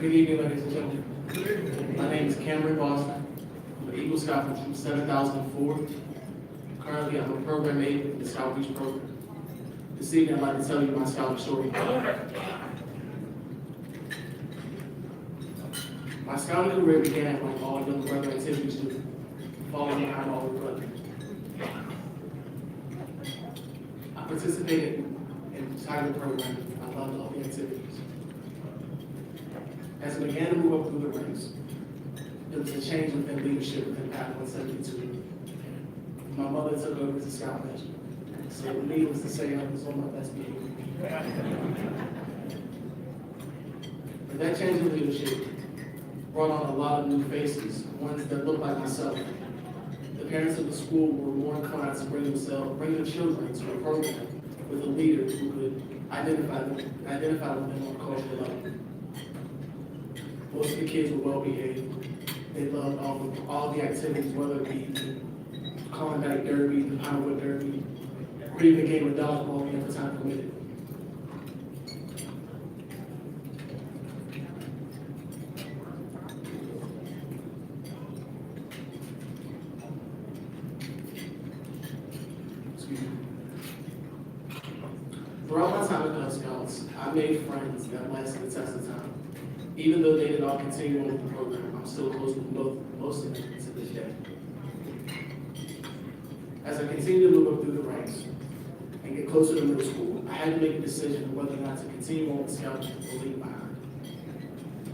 Good evening, ladies and gentlemen. My name is Cameron Boston. I'm an Eagle Scout from Troop 7004. Currently, I'm a program aide in the Scout Reach program. This evening, I'd like to tell you my Scout story. My scouting career began like all young brother activities do, following behind all the brother. I participated in the Tiger program. I loved all the activities. As I began to move up through the ranks, there was a change within leadership within Path 172. My mother took over as a scout master. So needless to say, I was on my best behavior. But that change in leadership brought on a lot of new faces, ones that looked like myself. The parents of the school were more inclined to bring their children to a program with a leader who could identify with them on a cultural level. Most of the kids were well behaved. They loved all the activities, whether it be the Klondike Derby, the Pinewood Derby, or even the game of dodgeball whenever time permitted. Throughout my time at Cub Scouts, I made friends that lasted the test of time. Even though they did not continue on with the program, I'm still close with most of them to this day. As I continued to move up through the ranks and get closer to middle school, I had to make a decision on whether or not to continue on with Scouting or leave behind.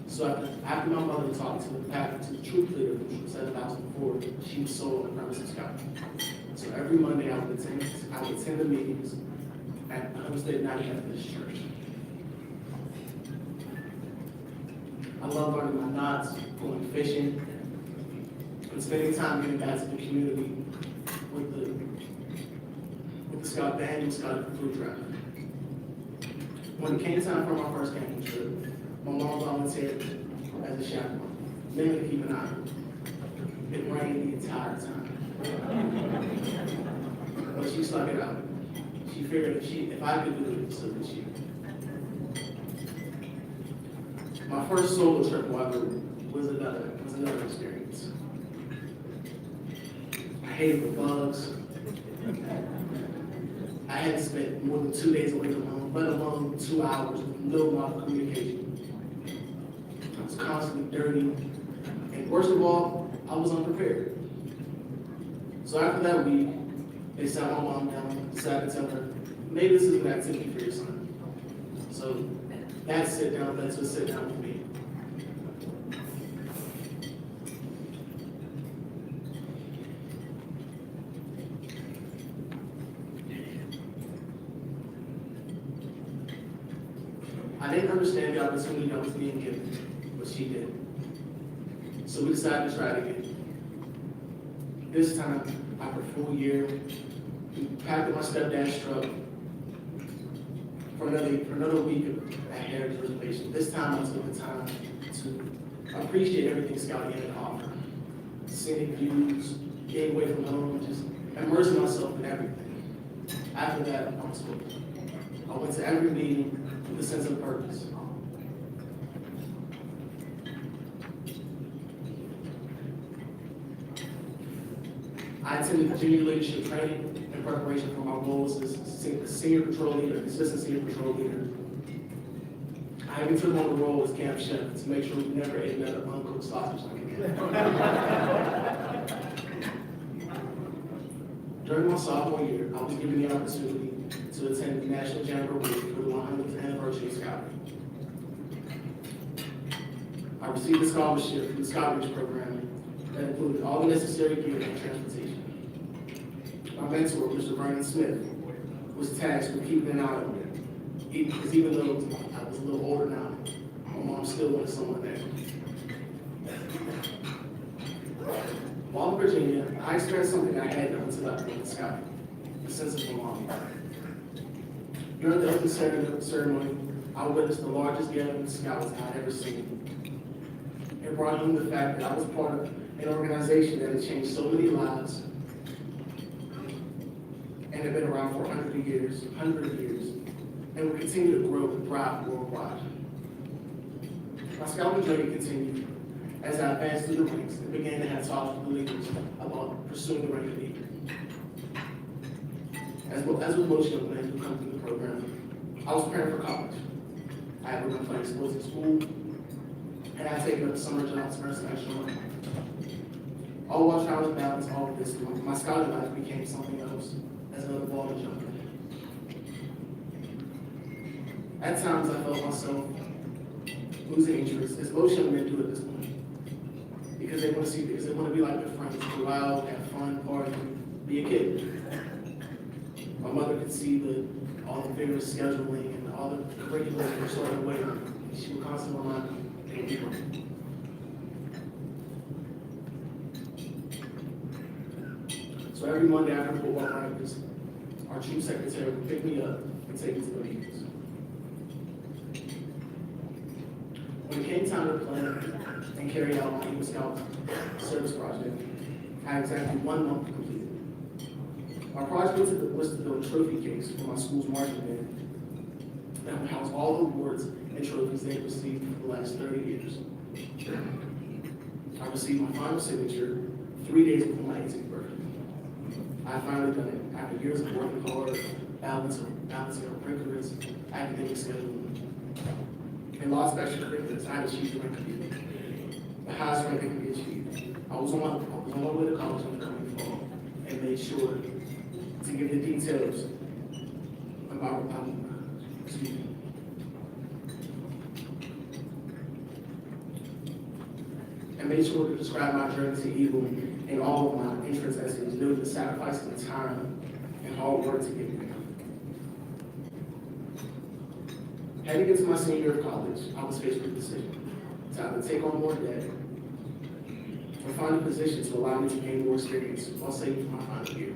So after my mother talked to the troop leader from Troop 7004, she was sold on the premise of Scouting. So every Monday I would attend the meetings at the Homestead United Methodist Church. I love learning my knots, going fishing, and spending time getting back to the community with the Scout band and Scout food drive. When it came time for my first camping trip, my mom volunteered as a chaperone, mainly to keep an eye on me. It rained the entire time. But she stuck it out. She figured if I could do it, so could she. My first solo trip, however, was another experience. I hated the bugs. I had spent more than 2 days away from home, let alone 2 hours with no model communication. I was constantly dirty, and worst of all, I was unprepared. So after that week, they sat my mom down, decided to tell her, maybe this is an activity for your son. So that sit down led to a sit down with me. I didn't understand the opportunity that was being given, but she did. So we decided to try it again. This time, after a full year, we packed up my stepdad's truck for another week at Heritage Reservation. This time I took the time to appreciate everything Scouting had to offer. Scenic views, getting away from home, just immersing myself in everything. After that, I was hooked. I went to every meeting with a sense of purpose. I attended Virginia leadership training in preparation for my roles as senior patrol leader, assistant senior patrol leader. I even took on the role as camp chef to make sure we never ate another uncooked sausage like again. During my sophomore year, I was given the opportunity to attend the National Jamboree for the 100th anniversary of Scouting. I received a scholarship from the Scout Reach program that included all the necessary gear and transportation. My mentor, Mr. Vernon Smith, was tasked with keeping an eye on me, because even though I was a little older now, my mom still wanted someone there. While in Virginia, I experienced something I had done until I went Scouting, a sense of belonging. During the opening ceremony, I witnessed the largest gathering of scouts I had ever seen. It brought home the fact that I was part of an organization that had changed so many lives and had been around for 100 years, and will continue to grow and thrive worldwide. My scouting journey continued as I advanced through the ranks and began to have talks with the leaders about pursuing the rank of leader. As with most young men who come through the program, I was preparing for college. I had begun playing sports in school, and I had taken up a summer job to earn some extra money. All while trying to balance all of this, my scouting life became something else as another ball to jump in. At times, I felt myself losing interest, as most young men do at this point, because they want to be like their friends, go out, have fun, party, be a kid. My mother could see all the vigorous scheduling and all the curriculum were sort of way. She would constantly remind me, they would be working. So every Monday after football practice, our chief secretary would pick me up and take me to the meetings. When it came time to plan and carry out my Eagle Scout service project, I had exactly 1 month to complete it. My project was to build a trophy case for my school's marching band that would house all the awards and trophies they received for the last 30 years. I received my final signature 3 days before my 18th birthday. I finally done it after years of working hard, balancing our curriculums, academic scheduling, and lots of extracurriculars. I had achieved the rank of leader, the highest rank that could be achieved. I was on my way to college in the coming fall, and made sure to give the details about and made sure to describe my journey to Eagle in all of my entrance essays, noting the sacrifice of time and hard work to get there. Heading into my senior year of college, I was faced with a decision to either take on more debt or find a position to allow me to gain more experience while saving for my final year.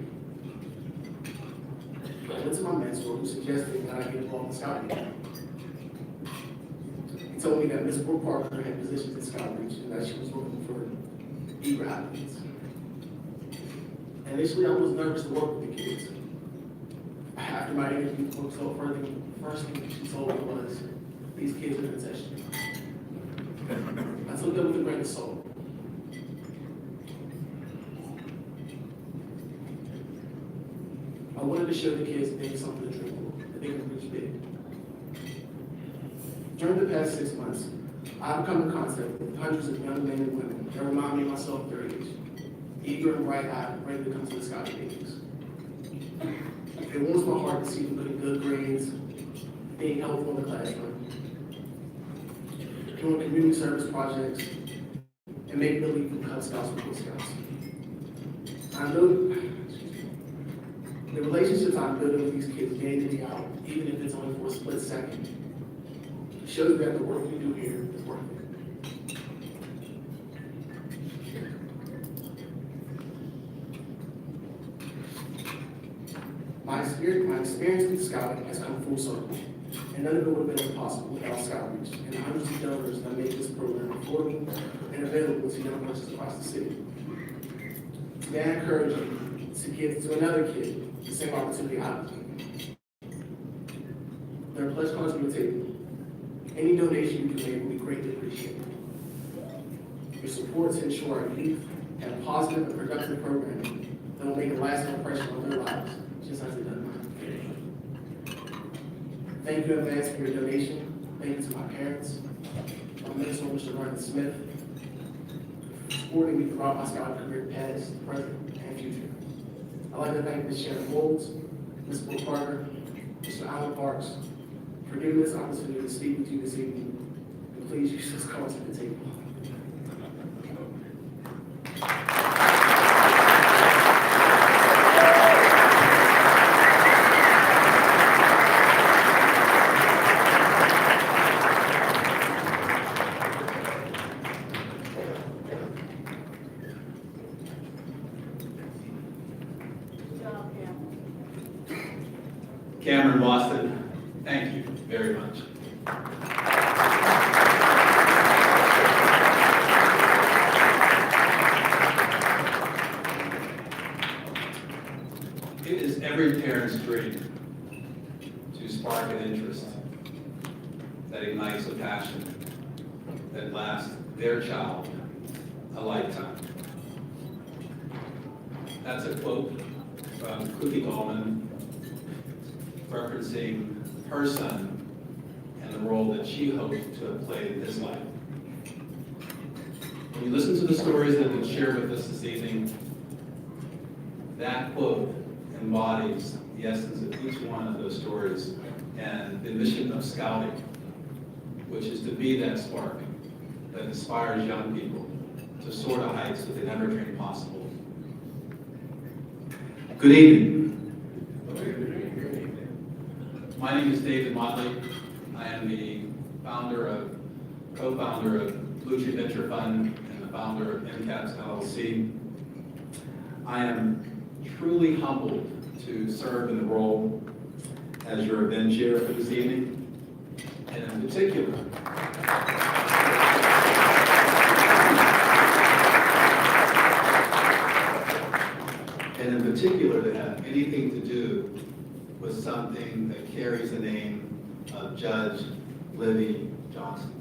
I went to my mentor, who suggested that I get involved in scouting. He told me that Ms. Brooke Parker had positions in Scoutreach and that she was looking for eager applicants. Initially, I was nervous to work with the kids. After my interview, the first thing she told me was, these kids are going to test you. I took that with a grain of salt. I wanted to show the kids that they had something to dream for, that they could reach big. During the past 6 months, I've come in contact with hundreds of young men and women that remind me of myself at their age, eager and bright-eyed, ready to come to the scouting meetings. It warms my heart to see them getting good grades, being helpful in the classroom, doing community service projects, and making believe in Cub Scouts and Boy Scouts. I know the relationships I'm building with these kids day in and day out, even if it's only for a split second, shows that the work we do here is worth it. My experience with scouting has come full circle, and none of it would have been possible without Scoutreach and the hundreds of donors that make this program affordable and available to young persons across the city. Today I encourage you to give to another kid the same opportunity I was given. There are pledge cards on the table. Any donation you can make will be greatly appreciated. Your support to ensure our youth have positive and productive programming that will make a lasting impression on their lives, just as it does mine. Thank you in advance for your donation. Thank you to my parents, my mentor, Mr. Martin Smith, for supporting me throughout my scouting career, past, present, and future. I'd like to thank Ms. Sharon Bowles, Ms. Brooke Parker, Mr. Alan Parks, for giving me this opportunity to speak with you this evening. And please use this card to the table. Cameron Boston, thank you very much. It is every parent's dream to spark an interest that ignites a passion that last their child a lifetime. That's a quote from Cookie Gallman referencing her son and the role that she hoped to have played in his life. When you listen to the stories that have been shared with us this evening, that quote embodies the essence of each one of those stories and the mission of Scouting, which is to be that spark that inspires young people to soar to heights that they never dreamed possible. Good evening. My name is David Motley. I am the co-founder of Blue Tree Venture Fund and the founder of MCAPS LLC. I am truly humbled to serve in the role as your event chair for this evening, and in particular, to have anything to do with something that carries the name of Judge Libby Johnson.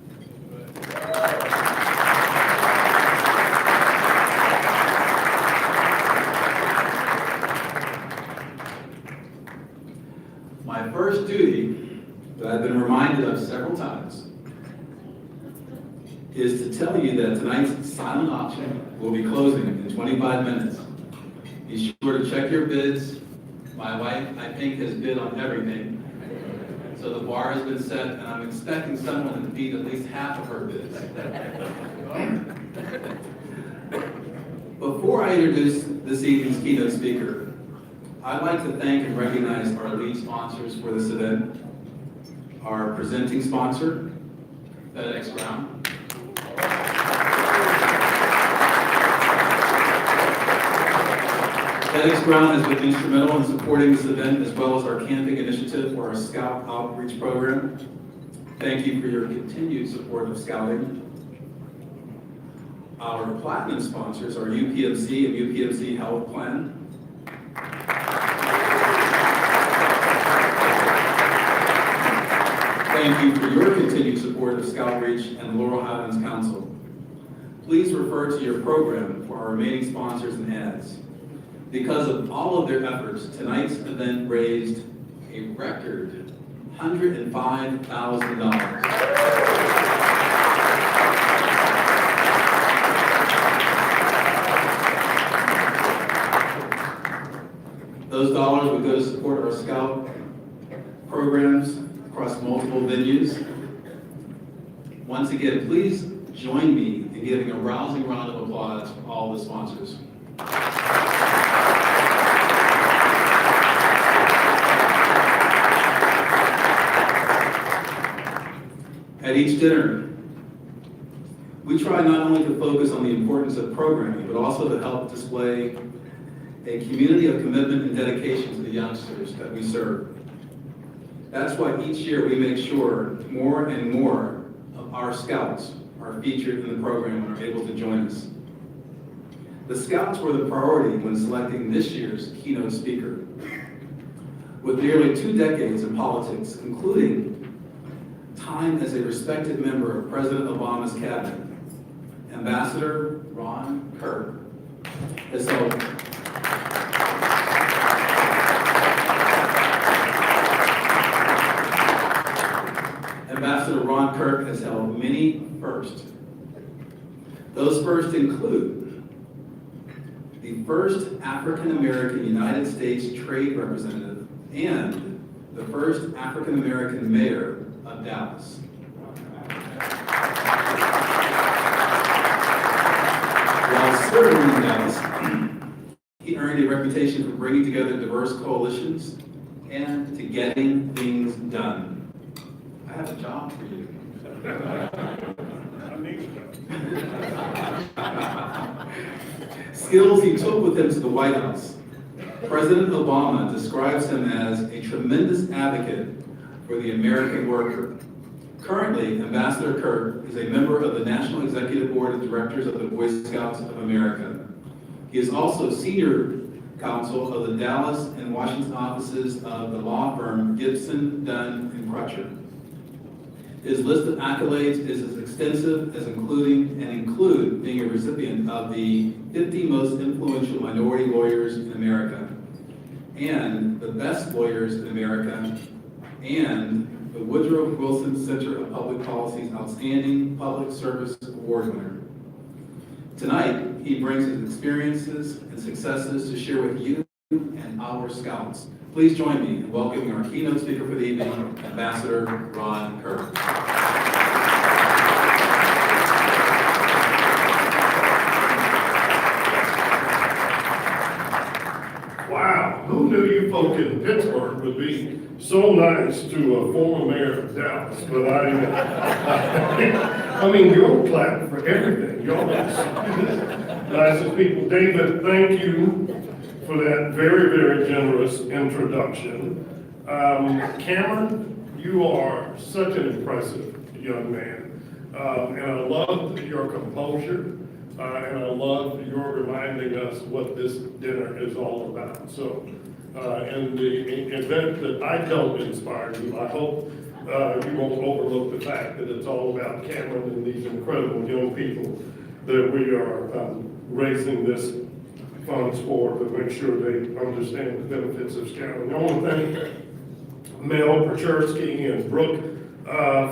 My first duty, that I've been reminded of several times, is to tell you that tonight's silent auction will be closing in 25 minutes. Be sure to check your bids. My wife, I think, has bid on everything. So the bar has been set, and I'm expecting someone to beat at least half of her bids. Before I introduce this evening's keynote speaker, I'd like to thank and recognize our lead sponsors for this event. Our presenting sponsor, FedEx Ground. FedEx Ground has been instrumental in supporting this event, as well as our camping initiative for our Scout Outreach Program. Thank you for your continued support of Scouting. Our platinum sponsors are UPMC and UPMC Health Plan. Thank you for your continued support of Scout Reach and the Laurel Highlands Council. Please refer to your program for our remaining sponsors and ads. Because of all of their efforts, tonight's event raised a record $105,000. Those dollars would go to support our Scout programs across multiple venues. Once again, please join me in giving a rousing round of applause for all the sponsors. At each dinner, we try not only to focus on the importance of programming, but also to help display a community of commitment and dedication to the youngsters that we serve. That's why each year we make sure more and more of our Scouts are featured in the program and are able to join us. The Scouts were the priority when selecting this year's keynote speaker. With nearly 2 decades in politics, including time as a respected member of President Obama's cabinet, Ambassador Ron Kirk has held many firsts. Those firsts include the first African-American United States trade representative and the first African-American mayor of Dallas. While serving in Dallas, he earned a reputation for bringing together diverse coalitions and to getting things done. I have a job for you. Skills he took with him to the White House. President Obama describes him as a tremendous advocate for the American worker. Currently, Ambassador Kirk is a member of the National Executive Board of Directors of the Boy Scouts of America. He is also senior counsel of the Dallas and Washington offices of the law firm Gibson, Dunn, and Crutcher. His list of accolades is as extensive as include being a recipient of the 50 most influential minority lawyers in America, and the best lawyers in America, and the Woodrow Wilson Center of Public Policy's Outstanding Public Service Award winner. Tonight, he brings his experiences and successes to share with you and our Scouts. Please join me in welcoming our keynote speaker for the evening, Ambassador Ron Kirk. Wow, who knew you folk in Pittsburgh would be so nice to a former mayor of Dallas? But I mean, you'll clap for everything. Y'all are nicest people. David, thank you for that very, very generous introduction. Cameron, you are such an impressive young man. And I love your composure. And I love your reminding us what this dinner is all about. So, in the event that I don't inspire you, I hope you won't overlook the fact that it's all about Cameron and these incredible young people that we are raising this funds for to make sure they understand the benefits of scouting. I want to thank Mel Perchersky and Brooke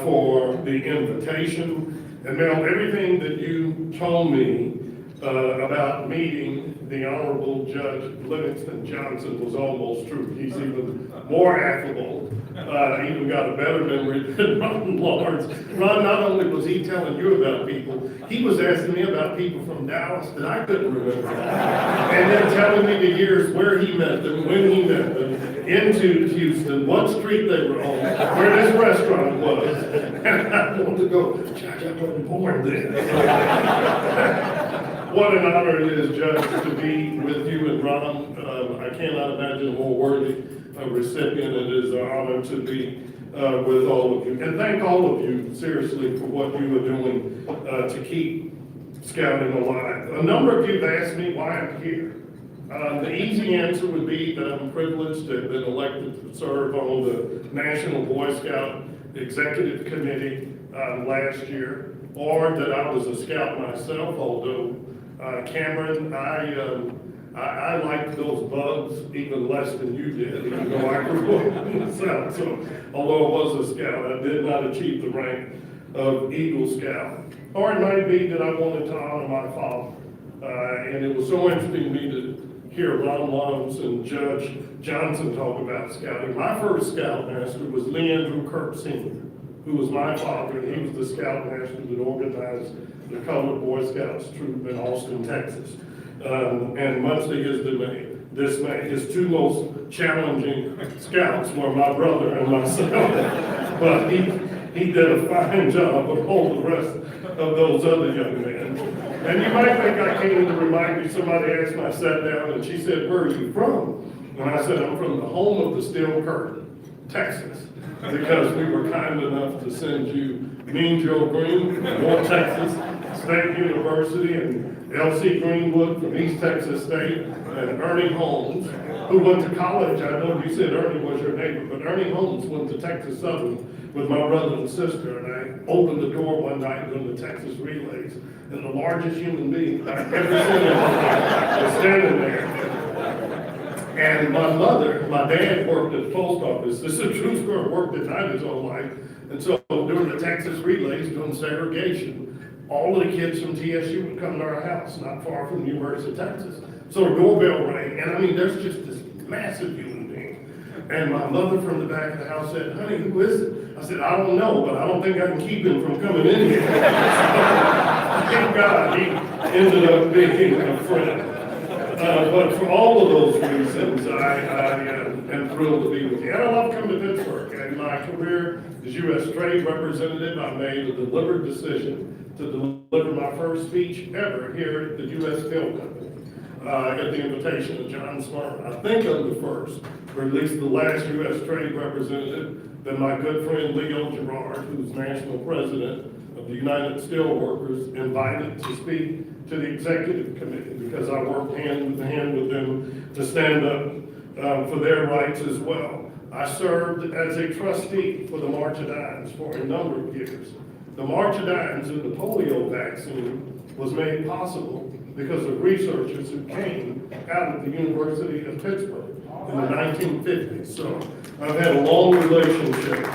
for the invitation. And Mel, everything that you told me about meeting the Honorable Judge Livingston Johnson was almost true. He's even more affable, even got a better memory than Ron Lawrence. Ron, not only was he telling you about people, he was asking me about people from Dallas that I couldn't remember. And then telling me the years where he met them, when he met them, into Houston, what street they were on, where this restaurant was. And I wanted to go, Judge, I wasn't born then. What an honor it is, Judge, to be with you and Ron. I cannot imagine a more worthy recipient. It is an honor to be with all of you. And thank all of you, seriously, for what you are doing to keep scouting alive. A number of you have asked me why I'm here. The easy answer would be that I'm privileged to have been elected to serve on the National Boy Scout Executive Committee last year, or that I was a scout myself, although Cameron, I liked those bugs even less than you did, even though I grew up in the South. So, although I was a scout, I did not achieve the rank of Eagle Scout. Or it might be that I wanted to honor my father. And it was so interesting to me to hear Ron Lawrence and Judge Johnson talk about scouting. My first scoutmaster was Leandrew Kirk Sr., who was my father, and he was the scoutmaster that organized the Colored Boy Scouts troop in Austin, Texas. And much to his dismay, his two most challenging scouts were my brother and myself. But he did a fine job of all the rest of those other young men. And you might think I came to remind you, somebody asked me, I sat down and she said, "Where are you from?" And I said, "I'm from the home of the Steel Curtain, Texas." Because we were kind enough to send you Mean Joe Green from North Texas State University, and L.C. Greenwood from East Texas State, and Ernie Holmes, who went to college. I know you said Ernie was your neighbor, but Ernie Holmes went to Texas Southern with my brother and sister, and I opened the door one night during the Texas relays, and the largest human being I've ever seen was standing there. And my dad worked at the post office. This is a true story, worked at night his whole life. And so during the Texas relays, during segregation, all of the kids from TSU would come to our house, not far from the University of Texas. So a doorbell rang, and I mean, there's just this massive human being. And my mother from the back of the house said, "Honey, who is it?" I said, "I don't know, but I don't think I can keep him from coming in here." Thank God he ended up being a friend. But for all of those reasons, I am thrilled to be with you. And I love coming to Pittsburgh. In my career as U.S. Trade Representative, I made a deliberate decision to deliver my first speech ever here at the U.S. Steel Company at the invitation of John Smart. I think I'm the first, or at least the last U.S. Trade Representative, that my good friend Leo Gerard, who's National President of the United Steelworkers, invited to speak to the executive committee, because I worked hand in hand with them to stand up for their rights as well. I served as a trustee for the March of Dimes for a number of years. The March of Dimes and the polio vaccine was made possible because of researchers who came out of the University of Pittsburgh in the 1950s. So I've had a long relationship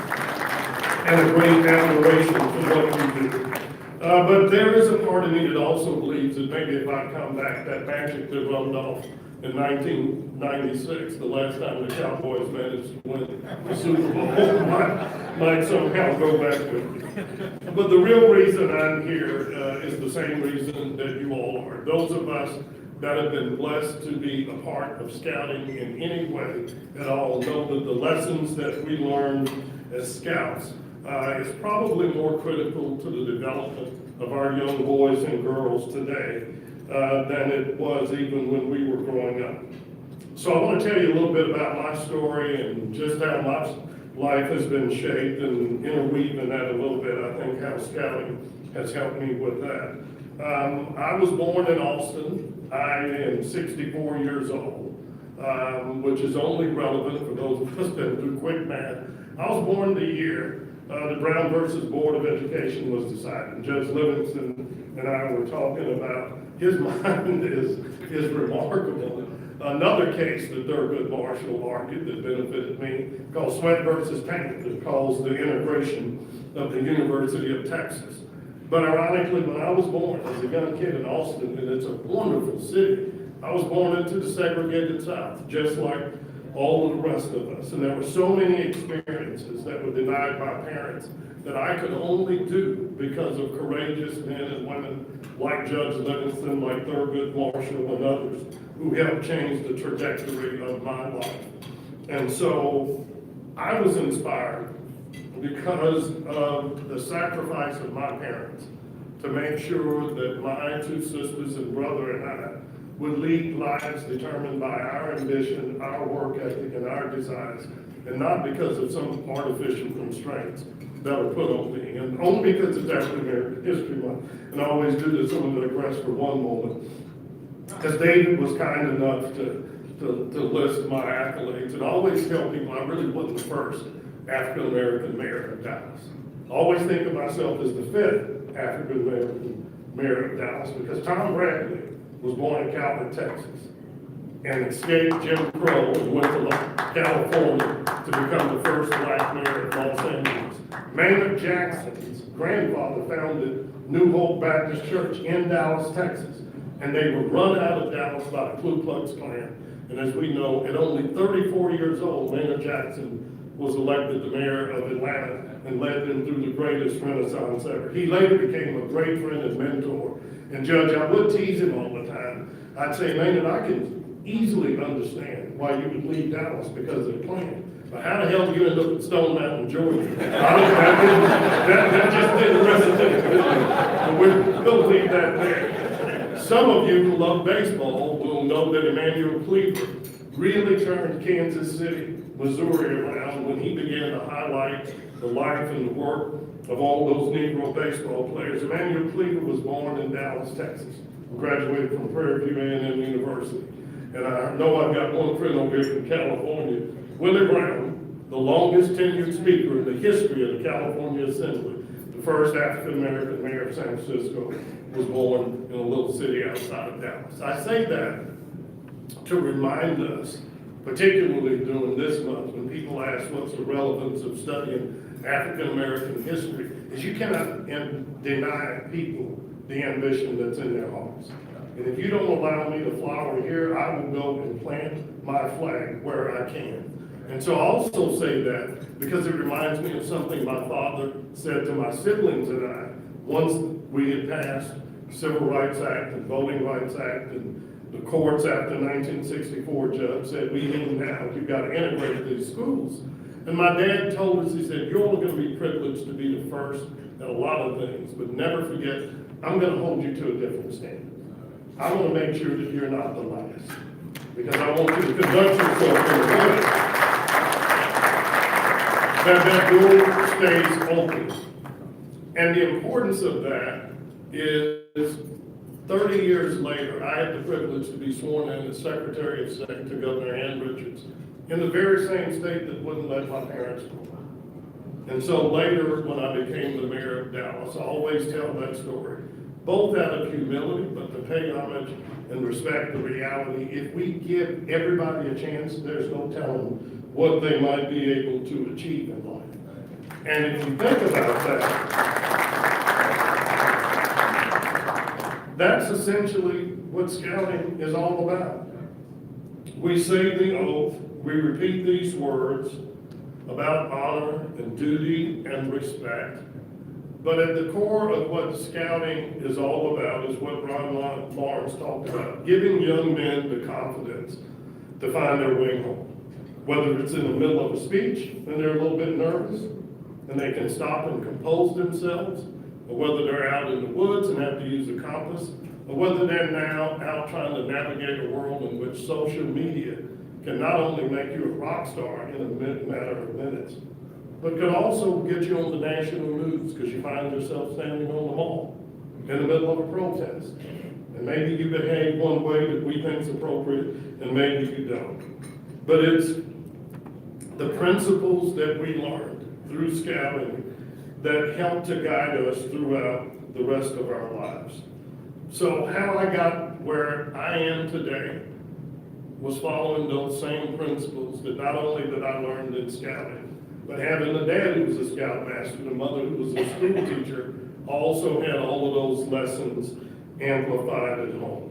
and a great admiration for what you do. But there is a part of me that also believes that maybe if I come back, that magic that rubbed off in 1996, the last time the Cowboys managed to win the Super Bowl, might somehow go back with me. But the real reason I'm here is the same reason that you all are. Those of us that have been blessed to be a part of scouting in any way at all know that the lessons that we learned as scouts is probably more critical to the development of our young boys and girls today than it was even when we were growing up. So I want to tell you a little bit about my story and just how my life has been shaped, and interweave in that a little bit. I think how scouting has helped me with that. I was born in Austin. I am 64 years old, which is only relevant for those of us that do quick math. I was born the year the Brown versus Board of Education was decided. Judge Livingston and I were talking about his mind is remarkable. Another case that Thurgood Marshall argued that benefited me called Sweat versus Paint, that calls the integration of the University of Texas. But ironically, when I was born as a young kid in Austin, and it's a wonderful city, I was born into the segregated South, just like all of the rest of us. And there were so many experiences that were denied by parents that I could only do because of courageous men and women like Judge Livingston, like Thurgood Marshall and others who helped change the trajectory of my life. And so I was inspired because of the sacrifice of my parents to make sure that my two sisters and brother and I would lead lives determined by our ambition, our work ethic, and our desires, and not because of some artificial constraints that were put on me. And only because it's African American History Month, and I always do this, I'm going to digress for one moment, because David was kind enough to list my accolades, and I always tell people I really wasn't the first African American mayor of Dallas. I always think of myself as the fifth African American mayor of Dallas, because Tom Bradley was born in Calvin, Texas, and escaped Jim Crow and went to California to become the first black mayor of Los Angeles. Maynard Jackson's grandfather founded New Hope Baptist Church in Dallas, Texas, and they were run out of Dallas by the Ku Klux Klan. And as we know, at only 34 years old, Maynard Jackson was elected the mayor of Atlanta and led them through the greatest renaissance ever. He later became a great friend and mentor. And Judge, I would tease him all the time. I'd say, Maynard, I can easily understand why you would leave Dallas because of the Klan. But how the hell did you end up in Stone Mountain, Georgia? That just didn't resonate with me. We'll leave that there. Some of you who love baseball will know that Emmanuel Cleaver really turned Kansas City, Missouri around when he began to highlight the life and the work of all those Negro baseball players. Emmanuel Cleaver was born in Dallas, Texas. Graduated from Prairie View A&M University. And I know I've got one friend over here from California, Willie Brown, the longest tenured speaker in the history of the California Assembly, the first African-American mayor of San Francisco, was born in a little city outside of Dallas. I say that to remind us, particularly during this month, when people ask what's the relevance of studying African-American history, is you cannot deny people the ambition that's in their hearts. And if you don't allow me to flower here, I will go and plant my flag where I can. And so I also say that because it reminds me of something my father said to my siblings and I. Once we had passed Civil Rights Act and Voting Rights Act, and the courts after 1964, Judge, said, we mean now, you've got to integrate these schools. And my dad told us, he said, you're only going to be privileged to be the first at a lot of things, but never forget, I'm going to hold you to a different standard. I want to make sure that you're not the last, because I want you to conduct yourself in a way that door stays open. And the importance of that is 30 years later, I had the privilege to be sworn in as Secretary of State to Governor Ann Richards in the very same state that wouldn't let my parents go. And so later, when I became the mayor of Dallas, I always tell that story, both out of humility, but to pay homage and respect the reality. If we give everybody a chance, there's no telling what they might be able to achieve in life. And if you think about that, that's essentially what scouting is all about. We say the oath, we repeat these words about honor and duty and respect. But at the core of what scouting is all about is what Ron Lawrence talked about, giving young men the confidence to find their way home. Whether it's in the middle of a speech and they're a little bit nervous and they can stop and compose themselves, or whether they're out in the woods and have to use a compass, or whether they're now out trying to navigate a world in which social media can not only make you a rock star in a matter of minutes, but could also get you on the national news because you find yourself standing on the mall in the middle of a protest. And maybe you behave one way that we think is appropriate, and maybe you don't. But it's the principles that we learned through scouting that help to guide us throughout the rest of our lives. So how I got where I am today was following those same principles that not only that I learned in scouting, but having a dad who was a scoutmaster and a mother who was a school teacher also had all of those lessons amplified at home.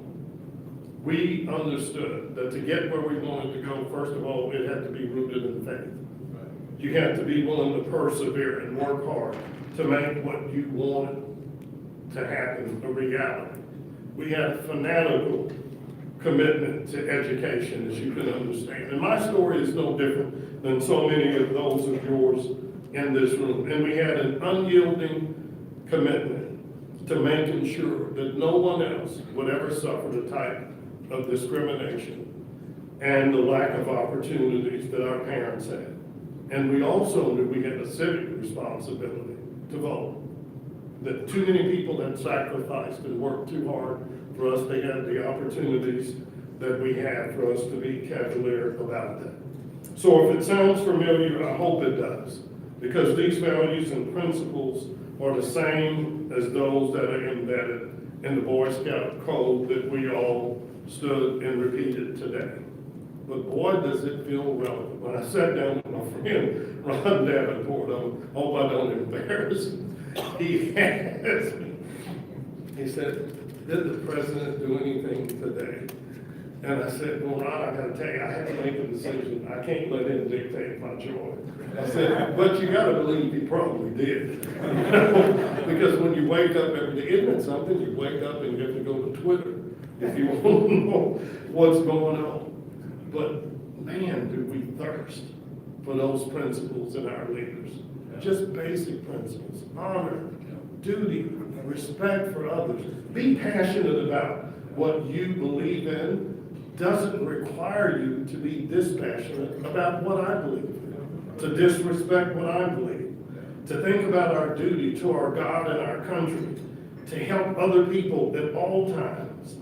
We understood that to get where we wanted to go, first of all, it had to be rooted in faith. You had to be willing to persevere and work hard to make what you wanted to happen a reality. We had a fanatical commitment to education, as you can understand. And my story is no different than so many of those of yours in this room. And we had an unyielding commitment to making sure that no one else would ever suffer the type of discrimination and the lack of opportunities that our parents had. And we also knew we had a civic responsibility to vote. That too many people had sacrificed and worked too hard for us to have the opportunities that we had for us to be cavalier about that. So if it sounds familiar, I hope it does, because these values and principles are the same as those that are embedded in the Boy Scout code that we all stood and repeated today. But boy, does it feel relevant. When I sat down with my friend Ron Davenport, I hope I don't embarrass him. He asked me, he said, did the president do anything today? And I said, well, Ron, I gotta tell you, I had to make a decision. I can't let him dictate my joy. I said, but you gotta believe he probably did. Because when you wake up every day, isn't it something? You wake up and you have to go to Twitter if you want to know what's going on. But man, do we thirst for those principles in our leaders. Just basic principles, honor, duty, respect for others. Be passionate about what you believe in. Doesn't require you to be dispassionate about what I believe, to disrespect what I believe, to think about our duty to our God and our country, to help other people at all times,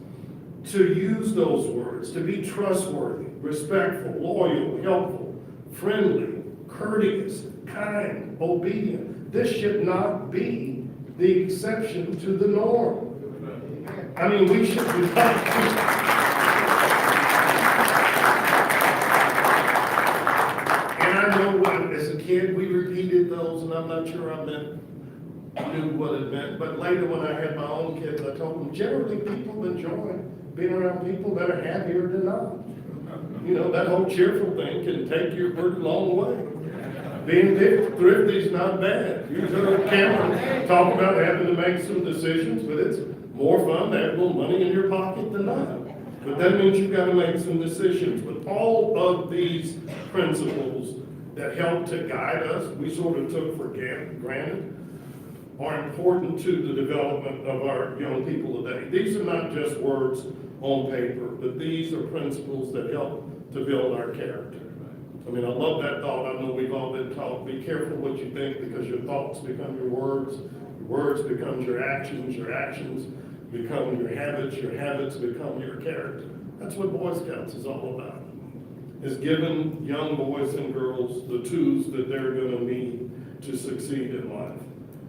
to use those words, to be trustworthy, respectful, loyal, helpful, friendly, courteous, kind, obedient. This should not be the exception to the norm. I mean, we should be And I know when, as a kid, we repeated those, and I'm not sure I knew what it meant. But later, when I had my own kids, I told them, generally people enjoy being around people that are happier than not. You know, that whole cheerful thing can take you a pretty long way. Being thrifty is not bad. You heard Cameron talk about having to make some decisions, but it's more fun to have a little money in your pocket than not. But that means you've got to make some decisions. But all of these principles that help to guide us, we sort of took for granted, are important to the development of our young people today. These are not just words on paper, but these are principles that help to build our character. I mean, I love that thought. I know we've all been taught, be careful what you think, because your thoughts become your words become your actions become your habits become your character. That's what Boy Scouts is all about. is giving young boys and girls the tools that they're gonna need to succeed in life.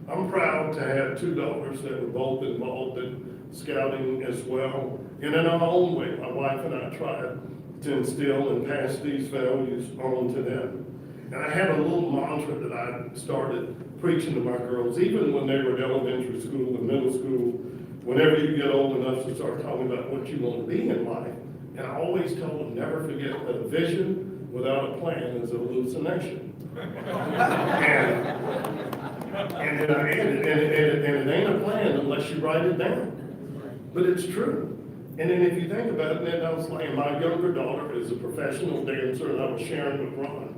I'm proud to have two daughters that were both involved in scouting as well. And in our own way, my wife and I tried to instill and pass these values on to them. And I had a little mantra that I started preaching to my girls, even when they were in elementary school and middle school, whenever you get old enough to start talking about what you want to be in life. And I always told them, never forget that a vision without a plan is a hallucination. And then I added, and it ain't a plan unless you write it down. But it's true. And then if you think about it, then I was like, my younger daughter is a professional dancer, and I was sharing with Ron.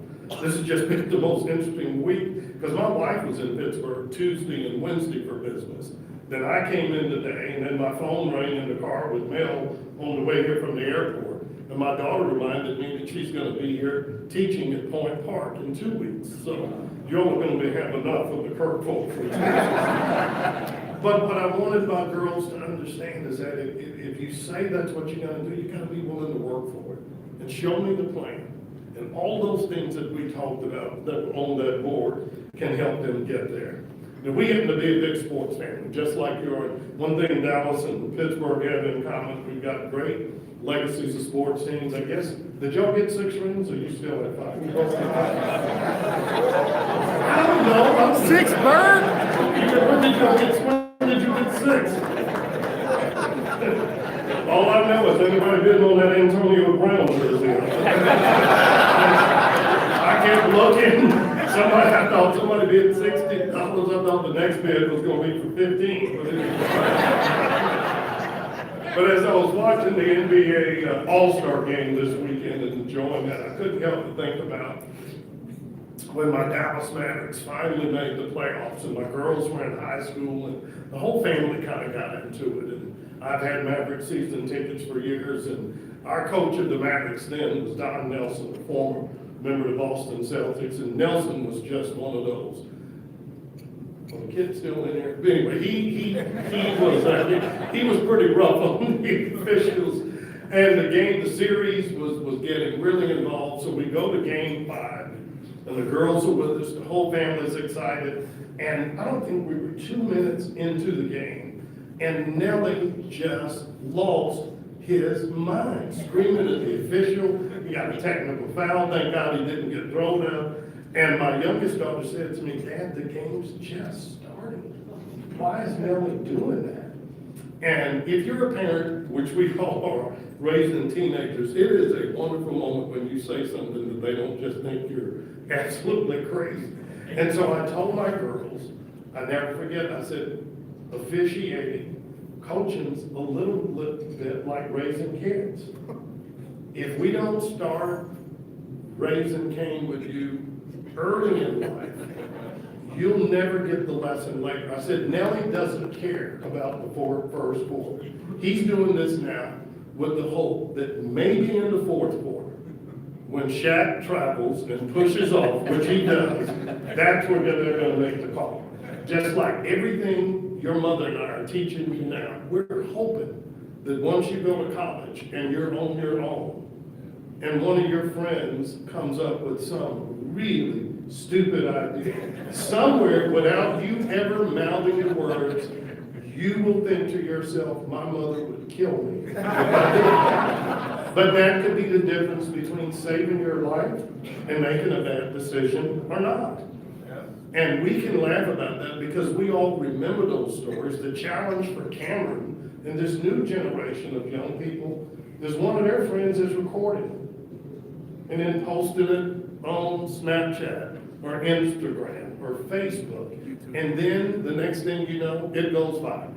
This has just been the most interesting week, because my wife was in Pittsburgh Tuesday and Wednesday for business. Then I came in today, and then my phone rang in the car with mail on the way here from the airport. And my daughter reminded me that she's gonna be here teaching at Point Park in 2 weeks. So you're gonna have enough of the Kirk folk for 2 weeks. But what I wanted my girls to understand is that if you say that's what you're gonna do, you gotta be willing to work for it. And show me the plan. And all those things that we talked about that were on that board can help them get there. Now, we happen to be a big sports family, just like you are. One thing Dallas and Pittsburgh have in common, we've got great legacies of sports teams. I guess, did y'all get 6 rings, or you still at 5? I don't know. 6, Bird? When did you get 6? All I know is anybody bidding on that Antonio Brown jersey. I kept looking. I thought somebody bid $60. I thought the next bid was gonna be for 15. But as I was watching the NBA All-Star game this weekend and enjoying that, I couldn't help but think about when my Dallas Mavericks finally made the playoffs, and my girls were in high school, and the whole family kind of got into it. And I've had Maverick season tickets for years, and our coach of the Mavericks then was Don Nelson, a former member of the Boston Celtics, and Nelson was just one of those. Well, the kid's still in there. But anyway, he was pretty rough on the officials, and the series was getting really involved. So we go to game 5, and the girls are with us. The whole family's excited, and I don't think we were 2 minutes into the game, and Nelly just lost his mind, screaming at the official. He got a technical foul, thank God he didn't get thrown out. And my youngest daughter said to me, Dad, the game's just starting. Why is Nelly doing that? And if you're a parent, which we all are, raising teenagers, it is a wonderful moment when you say something that they don't just think you're absolutely crazy. And so I told my girls, I never forget, I said, officiating, coaching's a little bit like raising kids. If we don't start raising Cain with you early in life, you'll never get the lesson later. I said, Nelly doesn't care about the first quarter. He's doing this now with the hope that maybe in the fourth quarter, when Shaq travels and pushes off, which he does, that's when they're going to make the call. Just like everything your mother and I are teaching you now, we're hoping that once you go to college and you're on your own, and one of your friends comes up with some really stupid idea, somewhere without you ever mouthing the words, you will think to yourself, my mother would kill me. But that could be the difference between saving your life and making a bad decision or not. And we can laugh about that because we all remember those stories. The challenge for Cameron and this new generation of young people is one of their friends is recording and then posting it on Snapchat or Instagram or Facebook. And then the next thing you know, it goes viral.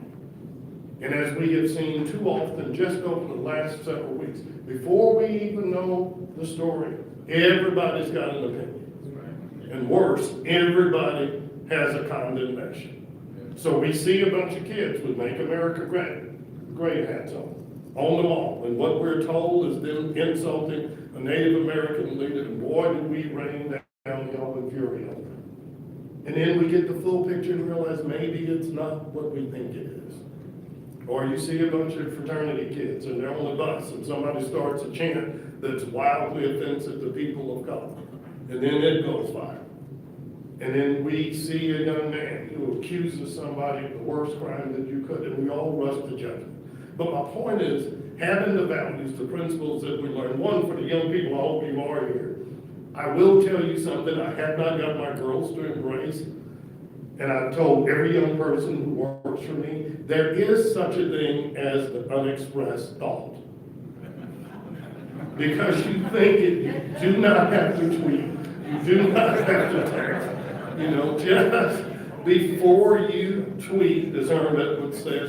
And as we have seen too often, just over the last several weeks, before we even know the story, everybody's got an opinion. And worse, everybody has a condemnation. So we see a bunch of kids with Make America Great hats on the mall. And what we're told is them insulting a Native American leader, and boy, do we rain down hell and fury on them. And then we get the full picture and realize maybe it's not what we think it is. Or you see a bunch of fraternity kids and they're on the bus and somebody starts a chant that's wildly offensive to people of color. And then it goes viral. And then we see a young man who accuses somebody of the worst crime that you could, and we all rush to judgment. But my point is, having the values, the principles that we learn, one, for the young people, I hope you are here. I will tell you something I have not got my girls to embrace, and I've told every young person who works for me, there is such a thing as the unexpressed thought. Because you think it, you do not have to tweet, you do not have to text. You know, just before you tweet, as Hermit would say,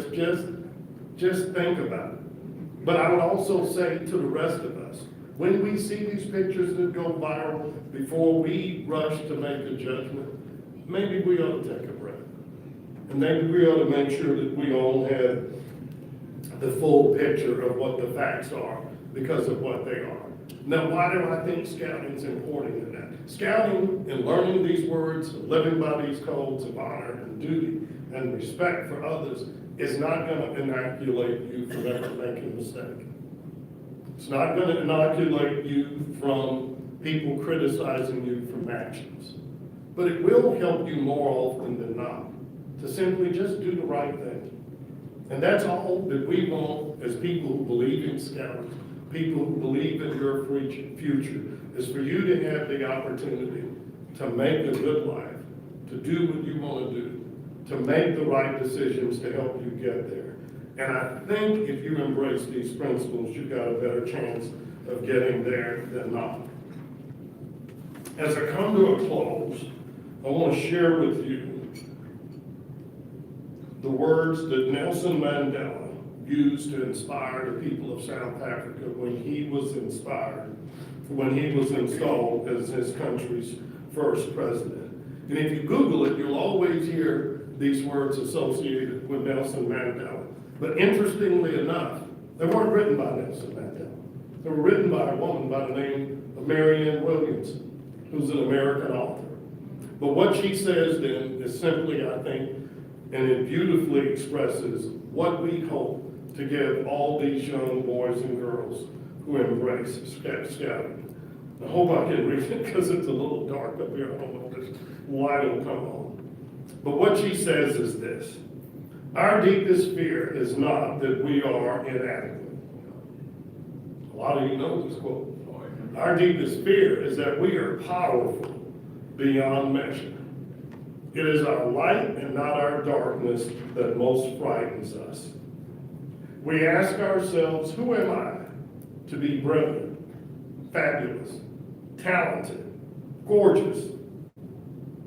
just think about it. But I would also say to the rest of us, when we see these pictures that go viral, before we rush to make a judgment, maybe we ought to take a breath. And maybe we ought to make sure that we all have the full picture of what the facts are because of what they are. Now, why do I think scouting is important in that? Scouting and learning these words, living by these codes of honor and duty and respect for others is not going to inoculate you from ever making a mistake. It's not going to inoculate you from people criticizing you from actions. But it will help you more often than not to simply just do the right thing. And that's all that we want as people who believe in scouting, people who believe in your future, is for you to have the opportunity to make a good life, to do what you want to do, to make the right decisions to help you get there. And I think if you embrace these principles, you've got a better chance of getting there than not. As I come to a close, I want to share with you the words that Nelson Mandela used to inspire the people of South Africa when he was installed as his country's first president. And if you Google it, you'll always hear these words associated with Nelson Mandela. But interestingly enough, they weren't written by Nelson Mandela. They were written by a woman by the name of Marianne Williamson, who's an American author. But what she says then is simply, I think, and it beautifully expresses what we hope to give all these young boys and girls who embrace scouting. I hope I can read it because it's a little dark up here. I don't know if this light will come on. But what she says is this: our deepest fear is not that we are inadequate. A lot of you know this quote. Our deepest fear is that we are powerful beyond measure. It is our light and not our darkness that most frightens us. We ask ourselves, who am I to be brilliant, fabulous, talented, gorgeous?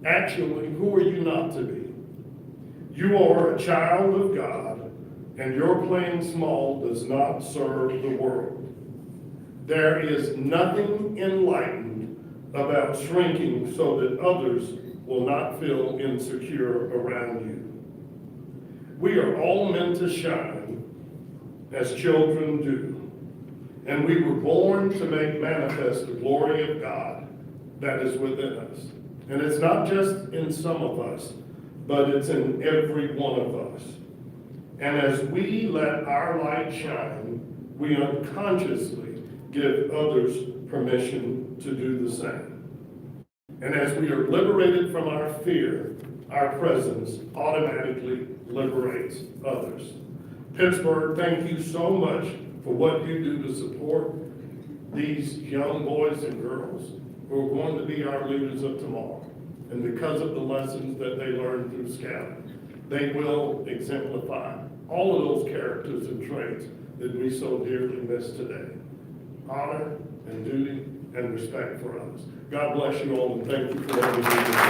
Actually, who are you not to be? You are a child of God, and your playing small does not serve the world. There is nothing enlightened about shrinking so that others will not feel insecure around you. We are all meant to shine as children do, and we were born to make manifest the glory of God that is within us. And it's not just in some of us, but it's in every one of us. And as we let our light shine, we unconsciously give others permission to do the same. And as we are liberated from our fear, our presence automatically liberates others. Pittsburgh, thank you so much for what you do to support these young boys and girls who are going to be our leaders of tomorrow. And because of the lessons that they learn through scouting, they will exemplify all of those characters and traits that we so dearly miss today. Honor and duty and respect for others. God bless you all, and thank you for letting me do this.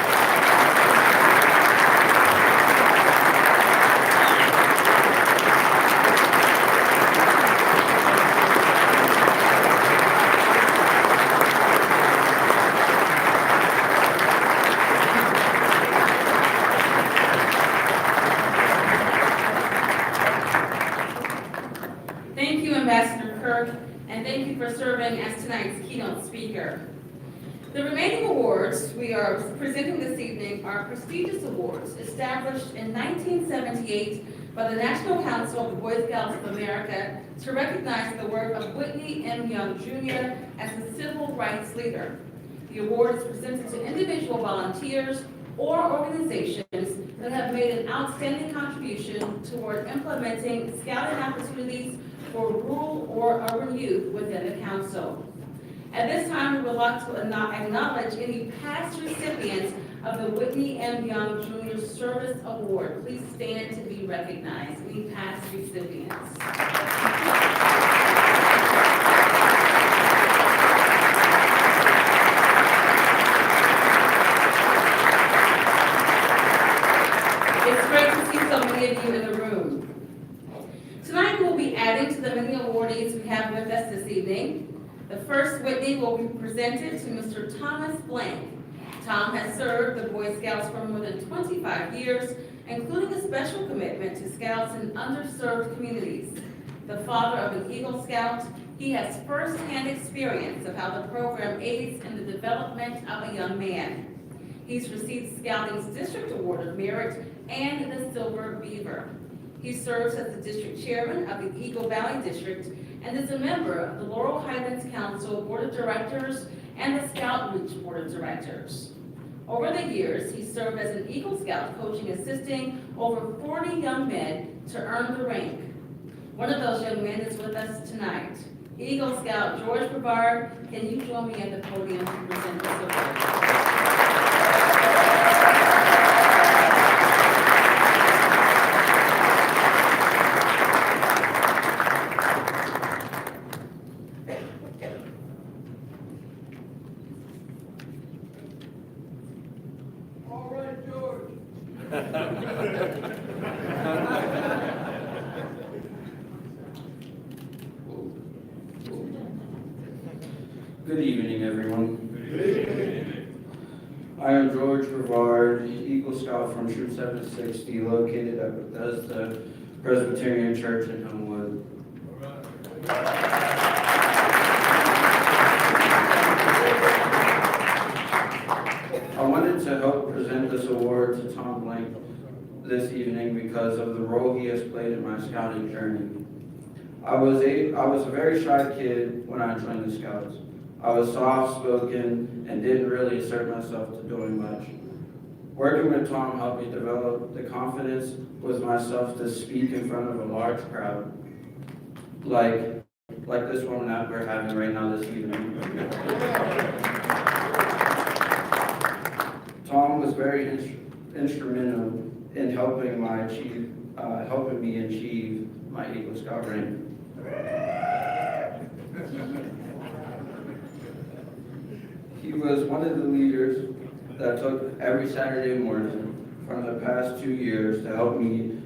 Thank you, Ambassador Kirk, and thank you for serving as tonight's keynote speaker. The remaining awards we are presenting this evening are prestigious awards established in 1978 by the National Council of the Boy Scouts of America to recognize the work of Whitney M. Young Jr. as a civil rights leader. The award is presented to individual volunteers or organizations that have made an outstanding contribution toward implementing scouting opportunities for rural or urban youth within the council. At this time, we would like to acknowledge any past recipients of the Whitney M. Young Jr. Service Award. Please stand to be recognized. Any past recipients? It's great to see so many of you in the room. Tonight, we'll be adding to the many awardees we have with us this evening. The first Whitney will be presented to Mr. Thomas Blank. Tom has served the Boy Scouts for more than 25 years, including a special commitment to Scouts in underserved communities. The father of an Eagle Scout, he has first-hand experience of how the program aids in the development of a young man. He's received Scouting's District Award of Merit and the Silver Beaver. He serves as the district chairman of the Eagle Valley District and is a member of the Laurel Highlands Council Board of Directors and the Scout Reach Board of Directors. Over the years, he served as an Eagle Scout coaching, assisting over 40 young men to earn the rank. One of those young men is with us tonight. Eagle Scout George Brevard, can you join me at the podium to present this award? Good evening, everyone. I am George Brevard, Eagle Scout from Troop 760, located at Bethesda Presbyterian Church in Homewood. I wanted to help present this award to Tom Blank this evening because of the role he has played in my scouting journey. I was a very shy kid when I joined the Scouts. I was soft-spoken and didn't really assert myself to doing much. Working with Tom helped me develop the confidence with myself to speak in front of a large crowd, like this one that we're having right now this evening. Tom was very instrumental in helping me achieve my Eagle Scout rank. He was one of the leaders that took every Saturday morning from the past 2 years to help me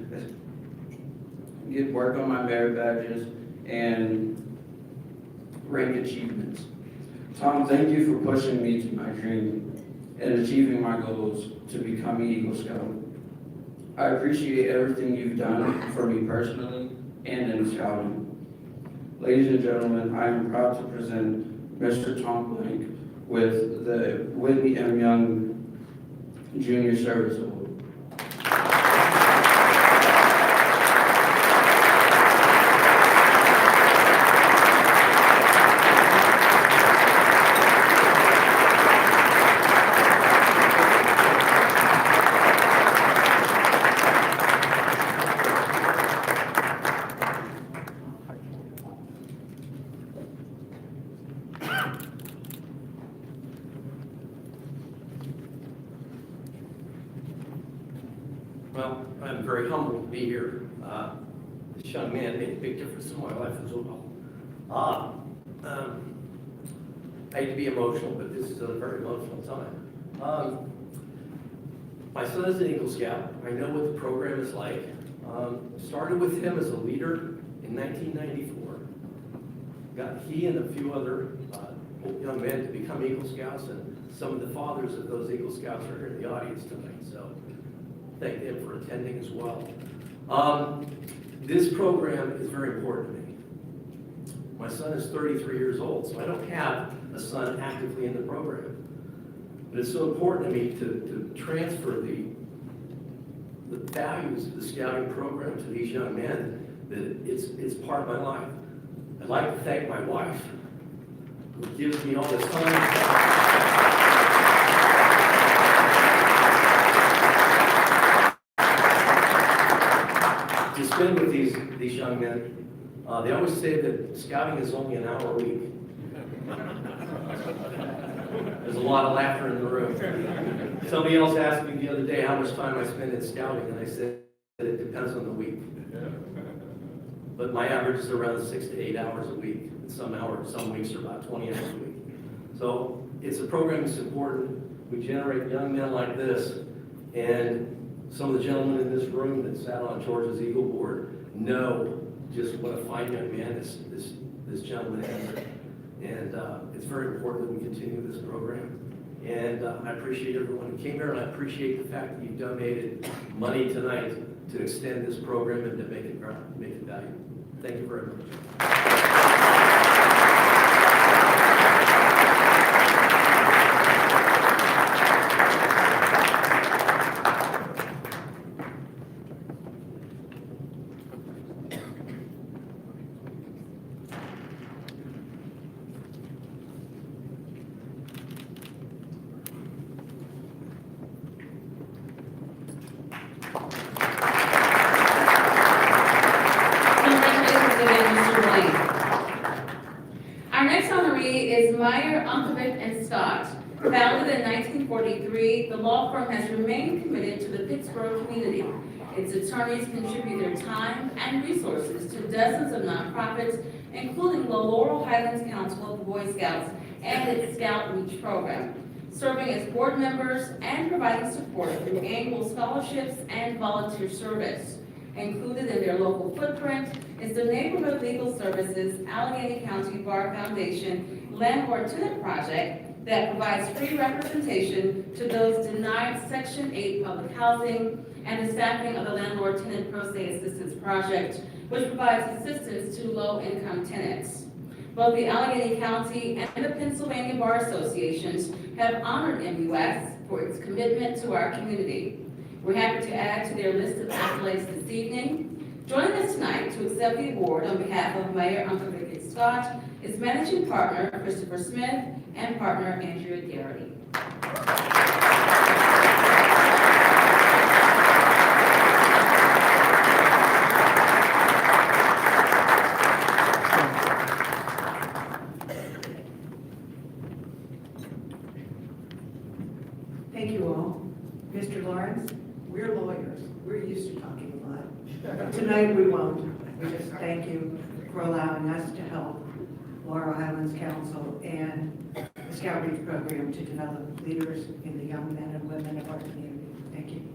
get work on my merit badges and rank achievements. Tom, thank you for pushing me to my dream and achieving my goals to become an Eagle Scout. I appreciate everything you've done for me personally and in Scouting. Ladies and gentlemen, I am proud to present Mr. Tom Blank with the Whitney M. Young Junior Service Award. Well, I'm very humbled to be here. This young man made a big difference in my life as well. I hate to be emotional, but this is a very emotional time. My son is an Eagle Scout. I know what the program is like. Started with him as a leader in 1994. Got he and a few other young men to become Eagle Scouts, and some of the fathers of those Eagle Scouts are here in the audience tonight, so thank them for attending as well. This program is very important to me. My son is 33 years old, so I don't have a son actively in the program. But it's so important to me to transfer the the values of the scouting program to these young men that it's part of my life. I'd like to thank my wife, who gives me all this time to spend with these young men. They always say that scouting is only an hour a week. There's a lot of laughter in the room. Somebody else asked me the other day how much time I spend in scouting, and I said that it depends on the week. But my average is around 6 to 8 hours a week. Some weeks are about 20 hours a week. So it's a program that's important. We generate young men like this, and some of the gentlemen in this room that sat on Georgia's Eagle Board know just what a fine young man this gentleman is. And it's very important that we continue this program. And I appreciate everyone who came here, and I appreciate the fact that you donated money tonight to extend this program and to make it valuable. Thank you very much. Founded in 1943, the law firm has remained committed to the Pittsburgh community. Its attorneys contribute their time and resources to dozens of nonprofits, including the Laurel Highlands Council of the Boy Scouts and its Scout Reach program, serving as board members and providing support through annual scholarships and volunteer service. Included in their local footprint is the Neighborhood Legal Services Allegheny County Bar Foundation Landlord-Tenant Project that provides free representation to those denied Section 8 public housing, and the staffing of the Landlord-Tenant Pro Se Assistance Project, which provides assistance to low-income tenants. Both the Allegheny County and the Pennsylvania Bar Associations have honored MUS for its commitment to our community. We're happy to add to their list of accolades this evening. Joining us tonight to accept the award on behalf of Mayor Uncle Ricky Scott is Managing Partner Christopher Smith and Partner Andrea Garrity. Thank you all. Mr. Lawrence, we're lawyers. We're used to talking a lot. Tonight we won't. We just thank you for allowing us to help Laurel Highlands Council and the Scout Reach program to develop leaders in the young men and women of our community. Thank you.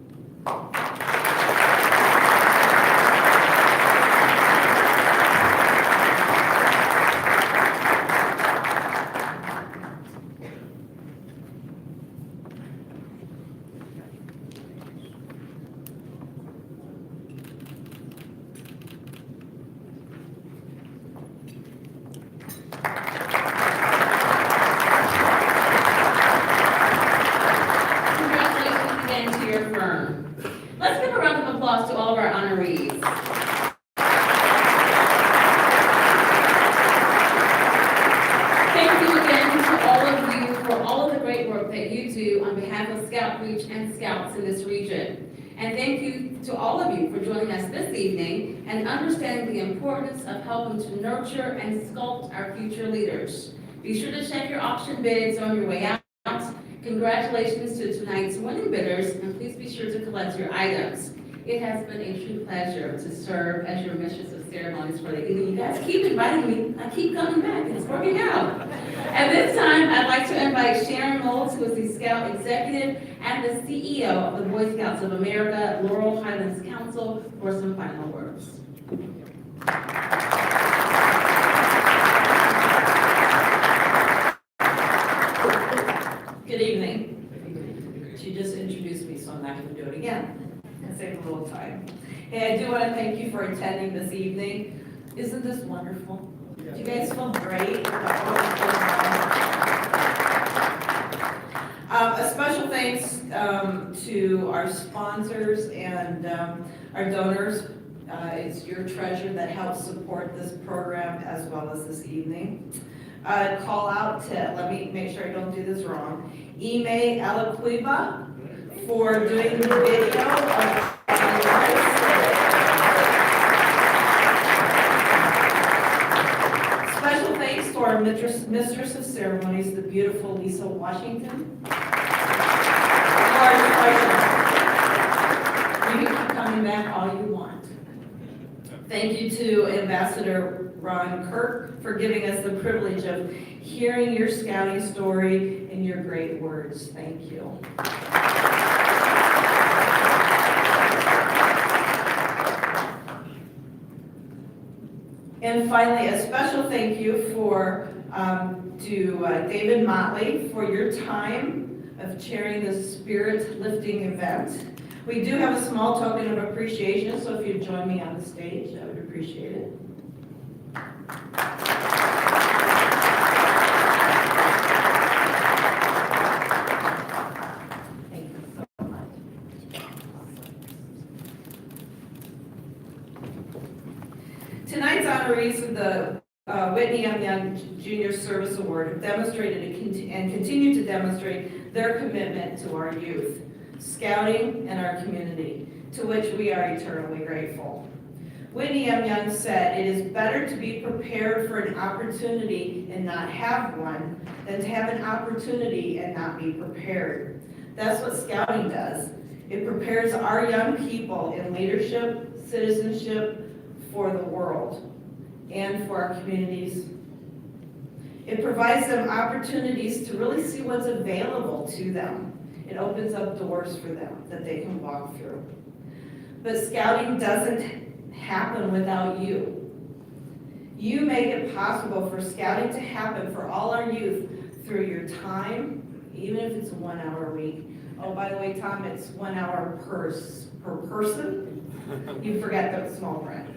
And thank you to all of you for joining us this evening and understanding the importance of helping to nurture and sculpt our future leaders. Be sure to check your auction bids on your way out. Congratulations to tonight's winning bidders, and please be sure to collect your items. It has been a true pleasure to serve as your mistress of ceremonies for the evening. You guys keep inviting me. I keep coming back. It's working out. At this time, I'd like to invite Sharon Moulds, who is the Scout Executive and the CEO of the Boy Scouts of America, Laurel Highlands Council, for some final words. Good evening. She just introduced me, so I'm not going to do it again. And save a little time. Hey, I do want to thank you for attending this evening. Isn't this wonderful? Do you guys feel great? A special thank thanks to our sponsors and our donors. It's your treasure that helps support this program as well as this evening. Call out to, let me make sure I don't do this wrong, Ime Alaquiba for doing the video of Special thanks to our mistress of ceremonies, the beautiful Lisa Washington. Our treasurer. You can keep coming back all you want. Thank you to Ambassador Ron Kirk for giving us the privilege of hearing your scouting story and your great words. Thank you. And finally, a special thank you to David Motley for your time of chairing this spirit lifting event. We do have a small token of appreciation, so if you'd join me on the stage, I would appreciate it. Thank you so much. Tonight's honorees of the Whitney M. Young Junior Service Award have demonstrated and continue to demonstrate their commitment to our youth, scouting, and our community, to which we are eternally grateful. Whitney M. Young said, "It is better to be prepared for an opportunity and not have one than to have an opportunity and not be prepared." That's what scouting does. It prepares our young people in leadership, citizenship, for the world and for our communities. It provides them opportunities to really see what's available to them. It opens up doors for them that they can walk through. But scouting doesn't happen without you. You make it possible for scouting to happen for all our youth through your time, even if it's 1 hour a week. Oh, by the way, Tom, it's 1 hour per person. You forgot the small print.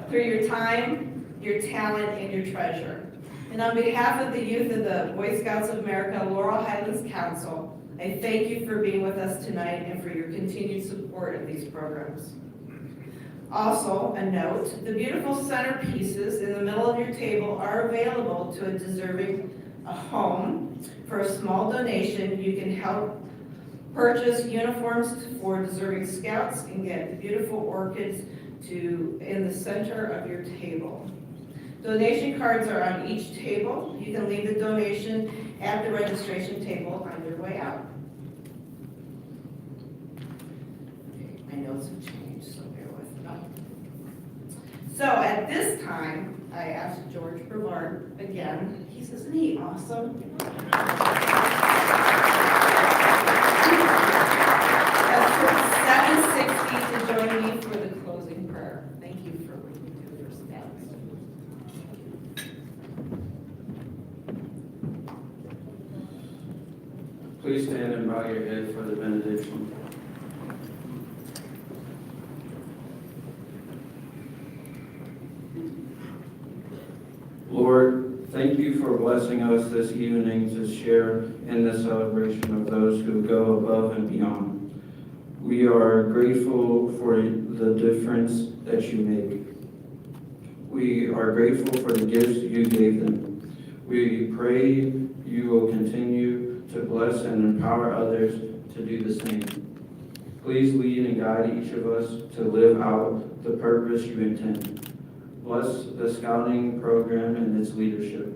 Through your time, your talent, and your treasure. And on behalf of the youth of the Boy Scouts of America Laurel Highlands Council, I thank you for being with us tonight and for your continued support of these programs. Also, a note, the beautiful centerpieces in the middle of your table are available to a deserving home. For a small donation, you can help purchase uniforms for deserving scouts and get beautiful orchids in the center of your table. Donation cards are on each table. You can leave the donation at the registration table on your way out. Okay, my notes have changed, so bear with me. So at this time, I asked George Brevard again. He says, "Isn't he awesome?" That's 760 to join me for the closing prayer. Thank you for what you do for scouts. Please stand and bow your head for the benediction. Lord, thank you for blessing us this evening to share in the celebration of those who go above and beyond. We are grateful for the difference that you make. We are grateful for the gifts you gave them. We pray you will continue to bless and empower others to do the same. Please lead and guide each of us to live out the purpose you intend. Bless the scouting program and its leadership.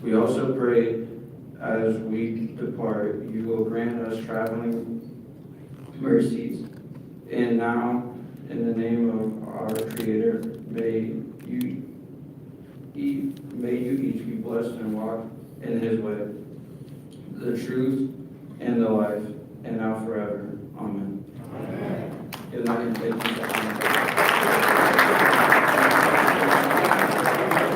We also pray as we depart, you will grant us traveling mercies. And now, in the name of our Creator, may you each be blessed and walk in His way, the truth and the life, and now forever. Amen. Amen. Good night and thank you.